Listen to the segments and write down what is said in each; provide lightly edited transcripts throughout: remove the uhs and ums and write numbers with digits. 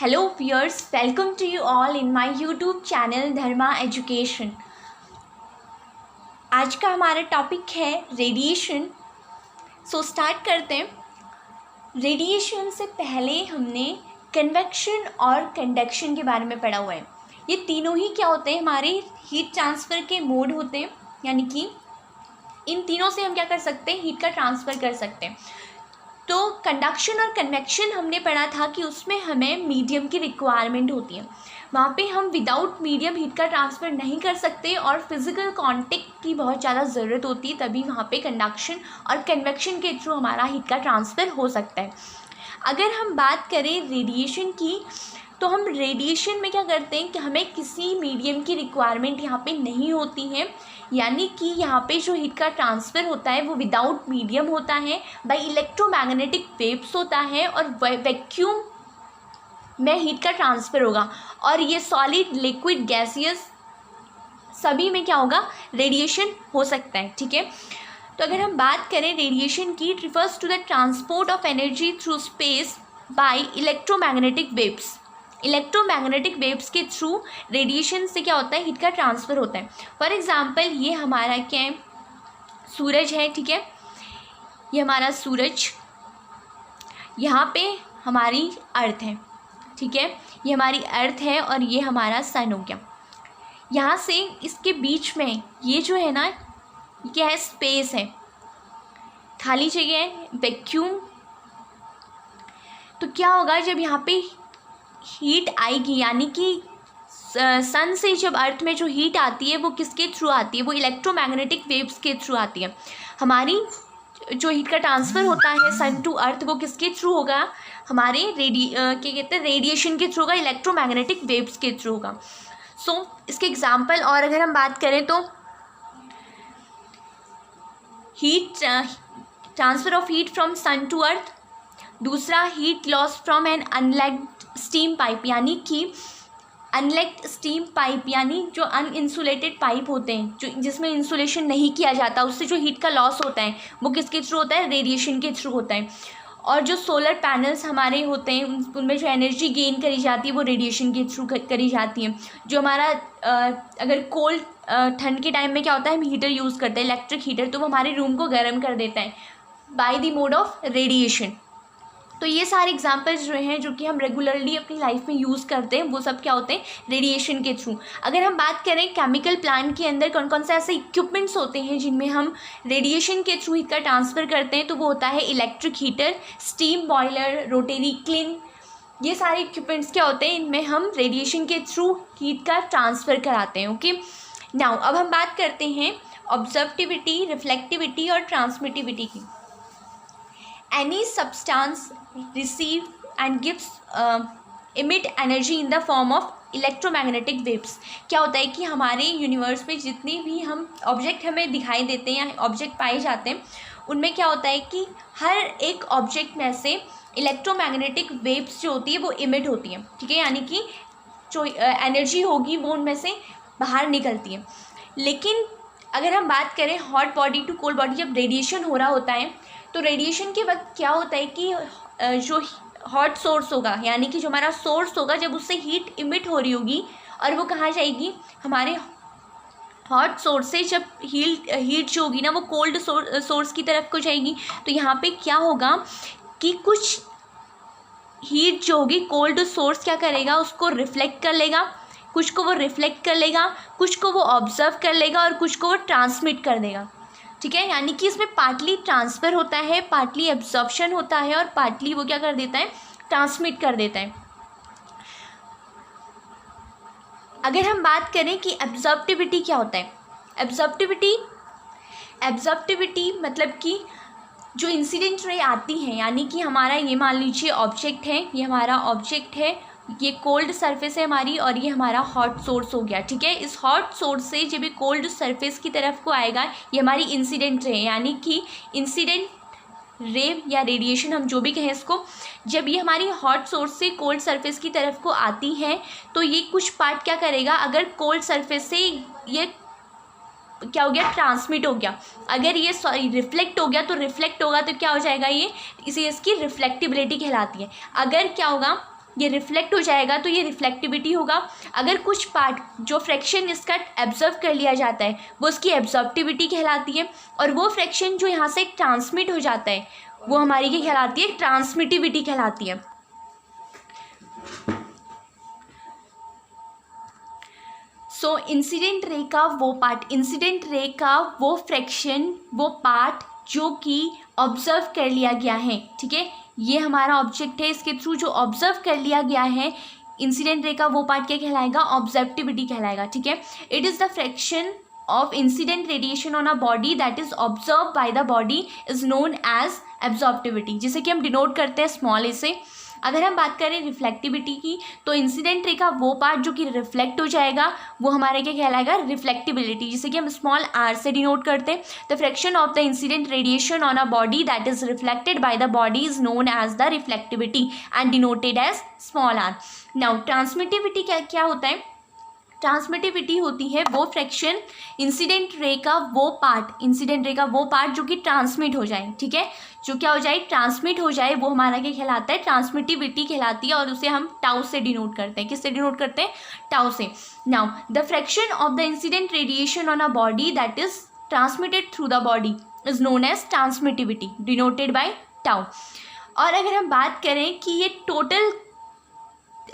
Hello viewers, welcome to you all in my YouTube channel Dharma education. आज का हमारा topic है radiation. So start करते हैं। रेडिएशन से पहले हमने कन्वेक्शन और कंडक्शन के बारे में पढ़ा हुआ है। ये तीनों ही क्या होते हैं, हमारे हीट ट्रांसफ़र के मोड होते हैं, यानी कि इन तीनों से हम क्या कर सकते हैं, हीट का ट्रांसफ़र कर सकते हैं। तो कंडक्शन और कन्वेक्शन हमने पढ़ा था कि उसमें हमें मीडियम की रिक्वायरमेंट होती है। वहाँ पे हम विदाउट मीडियम हीट का ट्रांसफ़र नहीं कर सकते और फिज़िकल कांटेक्ट की बहुत ज़्यादा ज़रूरत होती है, तभी वहाँ पे कंडक्शन और कन्वेक्शन के थ्रू हमारा हीट का ट्रांसफ़र हो सकता है। अगर हम बात करें रेडिएशन की, तो हम रेडिएशन में क्या करते हैं कि हमें किसी मीडियम की रिक्वायरमेंट यहाँ पे नहीं होती है, यानी कि यहाँ पे जो हीट का ट्रांसफ़र होता है वो विदाउट मीडियम होता है, बाय इलेक्ट्रोमैग्नेटिक वेव्स होता है और वैक्यूम में हीट का ट्रांसफ़र होगा। और ये सॉलिड, लिक्विड, गैसियस सभी में क्या होगा, रेडिएशन हो सकता है। ठीक है, तो अगर हम बात करें रेडिएशन की, it refers to the transport of energy through space by electromagnetic waves. Electromagnetic waves के थ्रू रेडिएशन से क्या होता है, हीट का ट्रांसफ़र होता है। फॉर एग्ज़ाम्पल ये हमारा क्या है, सूरज है। ठीक है, ये हमारा सूरज, यहाँ पे हमारी अर्थ है। ठीक है, ये हमारी अर्थ है और ये हमारा सन हो गया। यहाँ से इसके बीच में ये जो है ना, क्या है, स्पेस है, खाली जगह है, वैक्यूम। तो क्या होगा, जब यहाँ पे हीट आएगी, यानी कि सन से जब अर्थ में जो हीट आती है वो किसके थ्रू आती है, वो इलेक्ट्रोमैग्नेटिक वेव्स के थ्रू आती है। हमारी जो हीट का ट्रांसफ़र होता है सन टू अर्थ, वो किसके थ्रू होगा, हमारे क्या कहते हैं, रेडिएशन के थ्रू होगा, इलेक्ट्रोमैग्नेटिक वेव्स के थ्रू होगा। सो इसके एग्जांपल और अगर हम बात करें तो heat transfer of heat from sun to earth, दूसरा heat loss from an unlagged steam pipe, यानी कि अनलेग्ड स्टीम पाइप यानी जो अनइंसुलेटेड पाइप होते हैं, जो जिसमें इंसुलेशन नहीं किया जाता, उससे जो हीट का लॉस होता है वो किसके थ्रू होता है, रेडिएशन के थ्रू होता है। और जो सोलर पैनल्स हमारे होते हैं उनमें जो एनर्जी गेन करी जाती है वो रेडिएशन के थ्रू करी जाती है। जो हमारा अगर कोल्ड ठंड के टाइम में क्या होता है, हम हीटर यूज़ करते हैं, इलेक्ट्रिक हीटर, तो वो हमारे रूम को गर्म कर देता है by the mode of radiation. तो ये सारे एग्जांपल्स जो हैं, जो कि हम रेगुलरली अपनी लाइफ में यूज़ करते हैं, वो सब क्या होते हैं, रेडिएशन के थ्रू। अगर हम बात करें केमिकल प्लांट के अंदर कौन कौन से ऐसे इक्विपमेंट्स होते हैं जिनमें हम रेडिएशन के थ्रू हीट का ट्रांसफ़र करते हैं, तो वो होता है electric heater, steam boiler, rotary clean. ये सारे इक्विपमेंट्स क्या होते हैं, इनमें हम रेडिएशन के थ्रू हीट का ट्रांसफ़र कराते हैं। ओके, नाउ अब हम बात करते हैं ऑब्जर्वेटिविटी, रिफ्लेक्टिविटी और ट्रांसमिटिविटी की। Any substance receive and gives emit energy in the form of electromagnetic waves. क्या होता है कि हमारे यूनिवर्स में जितनी भी हम ऑब्जेक्ट हमें दिखाई देते हैं या ऑब्जेक्ट पाए जाते हैं, उनमें क्या होता है कि हर एक ऑब्जेक्ट में से इलेक्ट्रोमैग्नेटिक वेव्स जो होती है वो इमिट होती है। ठीक है, यानी कि जो एनर्जी होगी वो उनमें से बाहर निकलती है। लेकिन अगर हम बात करें hot body to cold body, जब रेडिएशन हो रहा होता है तो रेडिएशन के वक्त क्या होता है कि जो हॉट सोर्स होगा, यानी कि जो हमारा सोर्स होगा, जब उससे हीट इमिट हो रही होगी और वो कहाँ जाएगी, हमारे हॉट सोर्स से जब हीट जो होगी ना वो कोल्ड सोर्स की तरफ को जाएगी। तो यहाँ पे क्या होगा कि कुछ हीट जो होगी कोल्ड सोर्स क्या करेगा, उसको रिफ्लेक्ट कर लेगा, कुछ को वो रिफ्लेक्ट कर लेगा, कुछ को वो ऑब्जर्व कर लेगा और कुछ को वो ट्रांसमिट कर देगा। ठीक है, यानी कि इसमें पार्टली ट्रांसफ़र होता है, पार्टली एब्जॉर्प्शन होता है और पार्टली वो क्या कर देता है, ट्रांसमिट कर देता है। अगर हम बात करें कि एब्जॉर्प्टिविटी क्या होता है, एब्जॉर्प्टिविटी मतलब कि जो इंसिडेंट रे आती हैं, यानी कि हमारा ये मान लीजिए ऑब्जेक्ट है, ये हमारा ऑब्जेक्ट है, ये कोल्ड सरफेस है हमारी और ये हमारा हॉट सोर्स हो गया। ठीक है, इस हॉट सोर्स से जब ये कोल्ड सरफेस की तरफ को आएगा, ये हमारी इंसिडेंट रे, यानी कि इंसिडेंट रे या रेडिएशन हम जो भी कहें इसको, जब ये हमारी हॉट सोर्स से कोल्ड सरफेस की तरफ को आती है तो ये कुछ पार्ट क्या करेगा, अगर कोल्ड सरफेस से ये क्या हो गया, ट्रांसमिट हो गया, अगर ये रिफ्लेक्ट हो गया तो रिफ्लेक्ट होगा तो क्या हो जाएगा, ये इसी इसकी रिफ्लेक्टिबिलिटी कहलाती है। अगर क्या होगा, ये रिफ्लेक्ट हो जाएगा तो ये रिफ्लेक्टिविटी होगा। अगर कुछ पार्ट जो फ्रैक्शन इसका एब्जर्व कर लिया जाता है वो उसकी एब्जॉर्प्टिविटी कहलाती है, और वो फ्रैक्शन जो यहाँ से ट्रांसमिट हो जाता है वो हमारी क्या कहलाती है, ट्रांसमिटिविटी कहलाती है। सो इंसिडेंट रे का वो पार्ट, इंसिडेंट रे का वो फ्रैक्शन, वो पार्ट जो कि ऑब्जर्व कर लिया गया है, ठीक है, ये हमारा ऑब्जेक्ट है, इसके थ्रू जो ऑब्जर्व कर लिया गया है इंसिडेंट रे का वो पार्ट क्या कहलाएगा, ऑब्जर्विटिविटी कहलाएगा, ठीक है। It is the fraction of incident radiation on a body that is observed by the body is known as absorptivity, जिसे कि हम डिनोट करते हैं स्मॉल ए से। अगर हम बात करें रिफ्लेक्टिविटी की तो इंसिडेंट रे का वो पार्ट जो कि रिफ्लेक्ट हो जाएगा वो हमारे क्या कहलाएगा, रिफ्लेक्टिबिलिटी, जिसे कि हम स्मॉल आर से डिनोट करते हैं। The fraction of the incident radiation on a body that is reflected by the body is known as the reflectivity and denoted as small R. Now transmittivity क्या होता है, ट्रांसमिटिविटी होती है वो fraction, incident ray का वो part, incident ray का वो पार्ट जो कि ट्रांसमिट हो जाए, ठीक है, जो क्या हो जाए, ट्रांसमिट हो जाए, वो हमारा क्या कहलाता है, ट्रांसमिटिविटी कहलाती है, और उसे हम टाउ से डिनोट करते हैं। किससे डिनोट करते हैं, टाउ से। Now the fraction of the incident radiation on a body that is transmitted through the body is known as transmittivity, denoted by tau. और अगर हम बात करें कि ये टोटल,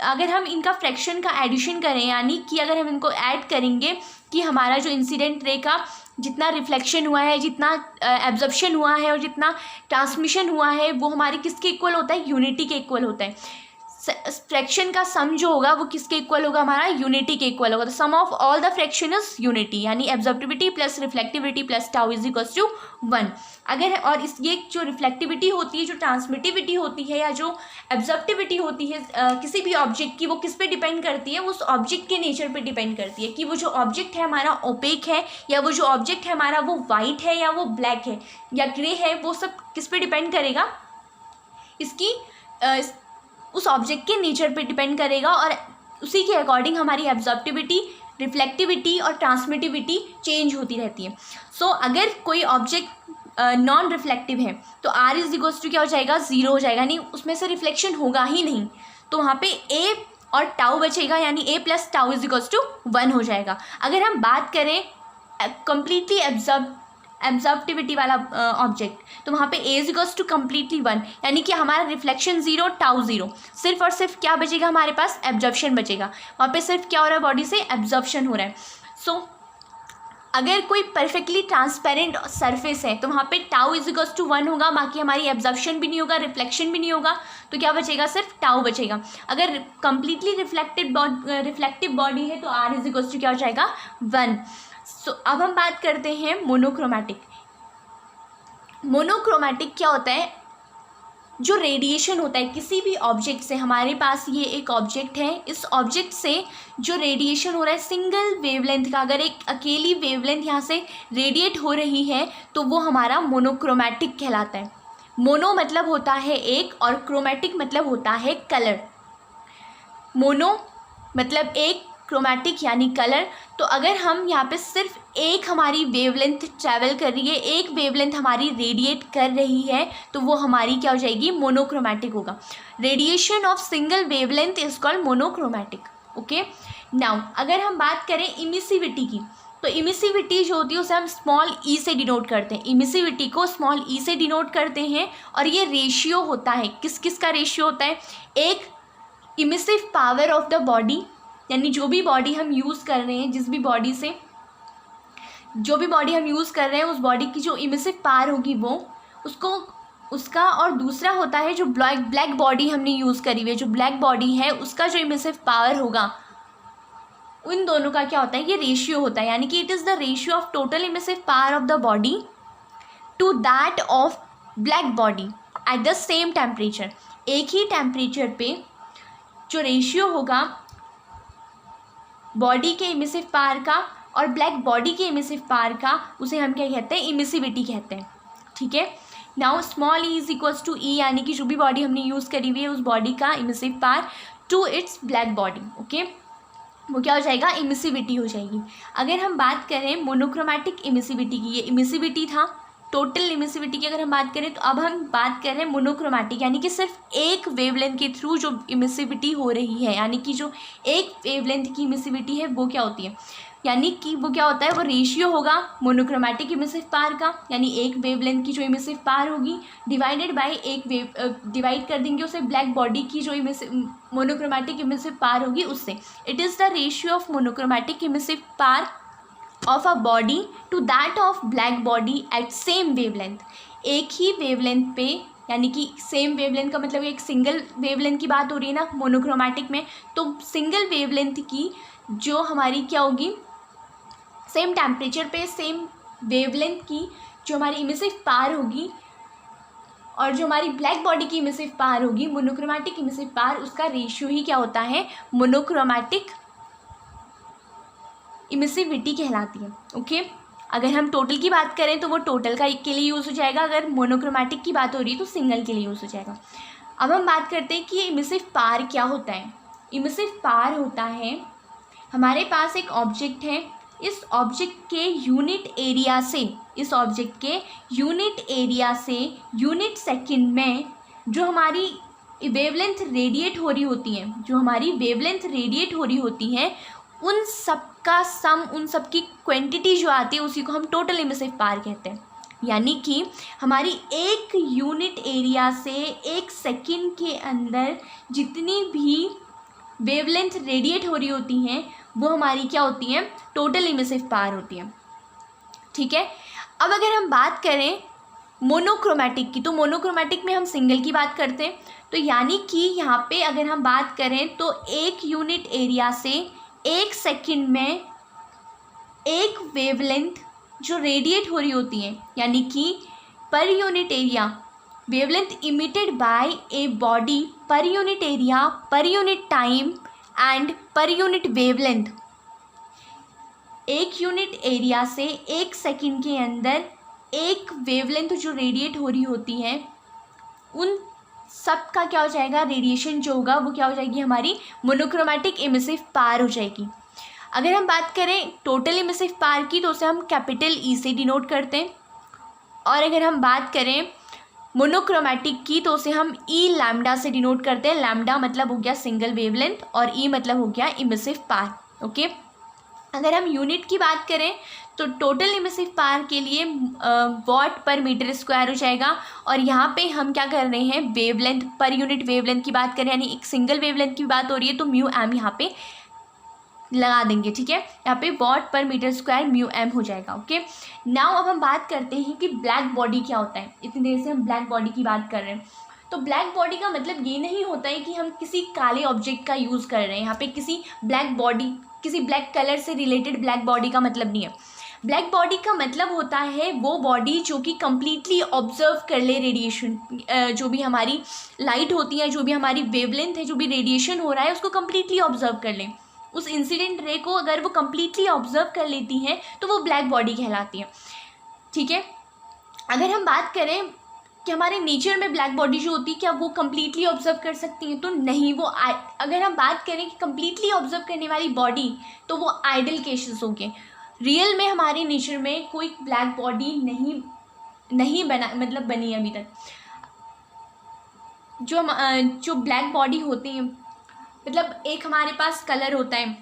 अगर हम इनका फ्रैक्शन का एडिशन करें, यानी कि अगर हम इनको ऐड करेंगे कि हमारा जो इंसिडेंट रे का जितना रिफ्लेक्शन हुआ है, जितना एब्जॉर्प्शन हुआ है और जितना ट्रांसमिशन हुआ है वो हमारे किसके इक्वल होता है, यूनिटी के इक्वल होता है। फ्रैक्शन का सम जो होगा वो किसके इक्वल होगा, हमारा यूनिटी के इक्वल होगा। तो sum of all the fraction is unity, यानी absorptivity plus reflectivity plus tau is equals to 1। अगर और इस ये जो रिफ्लेक्टिविटी होती है, जो ट्रांसमिटिविटी होती है या जो एब्जॉर्प्टिविटी होती है किसी भी ऑब्जेक्ट की, वो किस पे डिपेंड करती है, वो उस ऑब्जेक्ट के नेचर पे डिपेंड करती है कि वो जो ऑब्जेक्ट है हमारा ओपेक है या वो जो ऑब्जेक्ट है हमारा वो वाइट है या वो ब्लैक है या ग्रे है, वो सब किस पे डिपेंड करेगा, इसकी उस ऑब्जेक्ट के नेचर पे डिपेंड करेगा, और उसी के अकॉर्डिंग हमारी एब्जॉर्प्टिविटी, रिफ्लेक्टिविटी और ट्रांसमिटिविटी चेंज होती रहती है। सो अगर कोई ऑब्जेक्ट नॉन रिफ्लेक्टिव है तो आर इज इक्वल्स टू क्या हो जाएगा, 0 हो जाएगा, नहीं उसमें से रिफ्लेक्शन होगा ही नहीं, तो वहाँ पे ए और टाउ बचेगा, यानी A plus tau is equals to 1 हो जाएगा। अगर हम बात करें कम्प्लीटली एब्जॉर्प्टिविटी वाला ऑब्जेक्ट, तो वहाँ पे ए इज इक्वल्स टू कम्प्लीटली 1, यानी कि हमारा रिफ्लेक्शन 0, टाउ 0, सिर्फ और सिर्फ क्या बचेगा, हमारे पास एब्जॉर्प्शन बचेगा। वहाँ पे सिर्फ क्या हो रहा है, बॉडी से एब्जॉर्प्शन हो रहा है। सो अगर कोई परफेक्टली ट्रांसपेरेंट सरफेस है तो वहाँ पे टाउ इज इक्वल्स टू 1 होगा, बाकी हमारी एब्जॉर्प्शन भी नहीं होगा, रिफ्लेक्शन भी नहीं होगा, तो क्या बचेगा, सिर्फ टाउ बचेगा। अगर कम्प्लीटली रिफ्लेक्टिव बॉडी है तो आर इज इक्वल्स टू क्या हो जाएगा, 1। सो अब हम बात करते हैं मोनोक्रोमैटिक। मोनोक्रोमैटिक क्या होता है, जो रेडिएशन होता है किसी भी ऑब्जेक्ट से, हमारे पास ये एक ऑब्जेक्ट है, इस ऑब्जेक्ट से जो रेडिएशन हो रहा है सिंगल वेवलेंथ का, अगर एक अकेली वेवलेंथ यहाँ से रेडिएट हो रही है तो वो हमारा मोनोक्रोमैटिक कहलाता है। मोनो मतलब होता है एक और क्रोमैटिक मतलब होता है कलर। मोनो मतलब एक, क्रोमैटिक यानी कलर। तो अगर हम यहाँ पे सिर्फ एक हमारी वेवलेंथ ट्रैवल कर रही है, एक वेवलेंथ हमारी रेडिएट कर रही है, तो वो हमारी क्या हो जाएगी, मोनोक्रोमैटिक होगा। Radiation of single wavelength is called monochromatic. Okay, now अगर हम बात करें इमिसिविटी की, तो इमिसिविटी जो होती है उसे हम स्मॉल ई से डिनोट करते हैं। इमिसिविटी को स्मॉल ई से डिनोट करते हैं, और ये रेशियो होता है, किस किस का रेशियो होता है, एक emissive power of the body, यानी जो भी बॉडी हम यूज़ कर रहे हैं, जिस भी बॉडी से जो भी बॉडी हम यूज़ कर रहे हैं उस बॉडी की जो इमिसिव पावर होगी वो उसको उसका, और दूसरा होता है जो ब्लैक बॉडी हमने यूज़ करी हुई है, जो ब्लैक बॉडी है उसका जो इमिसिव पावर होगा, उन दोनों का क्या होता है, ये रेशियो होता है। यानी कि it is the ratio of total emissive power of the body to that of black body at the same temperature. एक ही टेम्परेचर पे जो रेशियो होगा बॉडी के इमिसिव पावर का और ब्लैक बॉडी के इमिसिव पावर का, उसे हम क्या कहते हैं, इमिसिविटी कहते हैं। ठीक है, now small e is equals to E, यानी कि जो भी बॉडी हमने यूज़ करी हुई है उस बॉडी का emissive power to its black body. Okay, वो क्या हो जाएगा, इमिसिविटी हो जाएगी। अगर हम बात करें मोनोक्रोमैटिक इमिसिविटी की, ये इमिसिविटी था, टोटल इमिसिविटी की अगर हम बात करें तो अब हम बात कर रहे हैं मोनोक्रोमैटिक, यानी कि सिर्फ एक वेवलेंथ के थ्रू जो इमिसिविटी हो रही है, यानी कि जो एक वेवलेंथ की इमिसिविटी है वो क्या होती है, यानी कि वो क्या होता है, वो रेशियो होगा मोनोक्रोमैटिक इमिसिव पावर का, यानी एक वेवलेंथ की जो इमिसिव पावर होगी डिवाइडेड बाय एक डिवाइड कर देंगे उसे ब्लैक बॉडी की जो मोनोक्रोमैटिक इमिसिव पावर होगी उससे। It is the ratio of monochromatic emissive power of a body to that of black body at same wavelength. एक ही वेवलेंथ पे, यानी कि सेम वेवलेंथ का मतलब एक सिंगल वेवलेंथ की बात हो रही है ना मोनोक्रोमैटिक में, तो सिंगल वेवलेंथ की जो हमारी क्या होगी, सेम टेम्परेचर पे सेम वेवलेंथ की जो हमारी इमिसिव पावर होगी और जो हमारी ब्लैक बॉडी की इमिसिव पावर होगी, मोनोक्रोमैटिक इमिसिव पावर, उसका रेशियो ही क्या होता है, मोनोक्रोमैटिक इमिसिविटी कहलाती है। ओके, अगर हम टोटल की बात करें तो वो टोटल का के लिए यूज़ हो जाएगा, अगर मोनोक्रोमैटिक की बात हो रही है तो सिंगल के लिए यूज़ हो जाएगा। अब हम बात करते हैं कि ये इमिसिव पावर क्या होता है। इमिसिव पावर होता है, हमारे पास एक ऑब्जेक्ट है, इस ऑब्जेक्ट के यूनिट एरिया से, इस ऑब्जेक्ट के यूनिट एरिया से यूनिट सेकंड में जो हमारी वेवलेंथ रेडिएट हो रही होती है, जो हमारी वेवलेंथ रेडिएट हो रही होती है, उन सब का सम, उन सब की क्वांटिटी जो आती है उसी को हम टोटल इमिसिव पावर कहते हैं। यानी कि हमारी एक यूनिट एरिया से एक सेकंड के अंदर जितनी भी वेवलेंथ रेडिएट हो रही होती हैं वो हमारी क्या होती हैं, टोटल इमिसिव पावर होती है। ठीक है, अब अगर हम बात करें मोनोक्रोमैटिक की, तो मोनोक्रोमैटिक में हम सिंगल की बात करते हैं, तो यानी कि यहाँ पे अगर हम बात करें तो एक यूनिट एरिया से एक सेकंड में एक वेवलेंथ जो रेडिएट हो रही होती है, यानी कि per unit area wavelength emitted by a body per unit area, per unit time and per unit wavelength, एक यूनिट एरिया से एक सेकंड के अंदर एक वेवलेंथ जो रेडिएट हो रही होती है, उन सब का क्या हो जाएगा, रेडिएशन जो होगा वो क्या हो जाएगी, हमारी मोनोक्रोमैटिक इमिसिव पावर हो जाएगी। अगर हम बात करें टोटल इमिसिव पावर की तो उसे हम कैपिटल ई से डिनोट करते हैं, और अगर हम बात करें मोनोक्रोमैटिक की तो उसे हम ई लैम्डा से डिनोट करते हैं। लैम्डा मतलब हो गया सिंगल वेवलेंथ और ई मतलब हो गया इमिसिव पावर। ओके, अगर हम यूनिट की बात करें तो टोटल इमिसिव पावर के लिए वॉट पर मीटर स्क्वायर हो जाएगा, और यहाँ पे हम क्या कर रहे हैं, वेवलेंथ पर यूनिट वेवलेंथ की बात करें, यानी एक सिंगल वेवलेंथ की बात हो रही है तो म्यू एम यहाँ पे लगा देंगे। ठीक है, यहाँ पे वॉट पर मीटर स्क्वायर म्यू एम हो जाएगा। ओके, नाउ अब हम बात करते हैं कि ब्लैक बॉडी क्या होता है। इतनी देर से हम ब्लैक बॉडी की बात कर रहे हैं, तो ब्लैक बॉडी का मतलब ये नहीं होता है कि हम किसी काले ऑब्जेक्ट का यूज़ कर रहे हैं। यहाँ पे किसी ब्लैक बॉडी, किसी ब्लैक कलर से रिलेटेड ब्लैक बॉडी का मतलब नहीं है। ब्लैक बॉडी का मतलब होता है वो बॉडी जो कि कम्प्लीटली ऑब्जर्व कर ले रेडिएशन, जो भी हमारी लाइट होती है, जो भी हमारी वेवलेंथ है, जो भी रेडिएशन हो रहा है उसको कम्प्लीटली ऑब्जर्व कर ले। उस इंसिडेंट रे को अगर वो कम्प्लीटली ऑब्जर्व कर लेती हैं तो वो ब्लैक बॉडी कहलाती है। ठीक है, अगर हम बात करें कि हमारे नेचर में ब्लैक बॉडी जो होती है क्या वो कम्प्लीटली ऑब्जर्व कर सकती हैं, तो नहीं। वो अगर हम बात करें कि कम्प्लीटली ऑब्जर्व करने वाली बॉडी तो वो आइडल केसेस हो गए। रियल में हमारे नेचर में कोई ब्लैक बॉडी नहीं बना, मतलब बनी अभी तक। जो ब्लैक बॉडी होती हैं, मतलब एक हमारे पास कलर होता है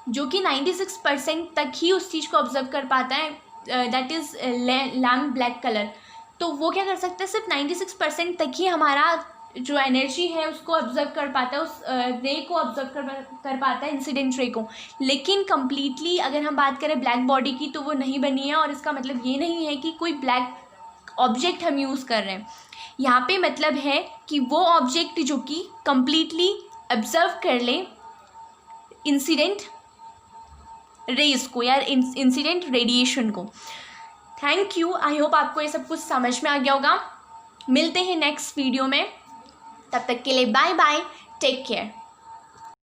जो कि 96% तक ही उस चीज़ को ऑब्जर्व कर पाता है, that is lamp black colour. तो वो क्या कर सकता है, सिर्फ 96% तक ही हमारा जो एनर्जी है उसको ऑब्जर्व कर पाता है, उस रे को ऑब्जर्व कर पाता है, इंसिडेंट रे को। लेकिन कम्प्लीटली अगर हम बात करें ब्लैक बॉडी की तो वो नहीं बनी है, और इसका मतलब ये नहीं है कि कोई ब्लैक ऑब्जेक्ट हम यूज़ कर रहे हैं। यहाँ पे मतलब है कि वो ऑब्जेक्ट जो कि कम्प्लीटली ऑब्जर्व कर ले इंसिडेंट रेज को या इंसिडेंट रेडिएशन को। थैंक यू, आई होप आपको ये सब कुछ समझ में आ गया होगा। मिलते हैं नेक्स्ट वीडियो में, तब तक के लिए बाय बाय, टेक केयर।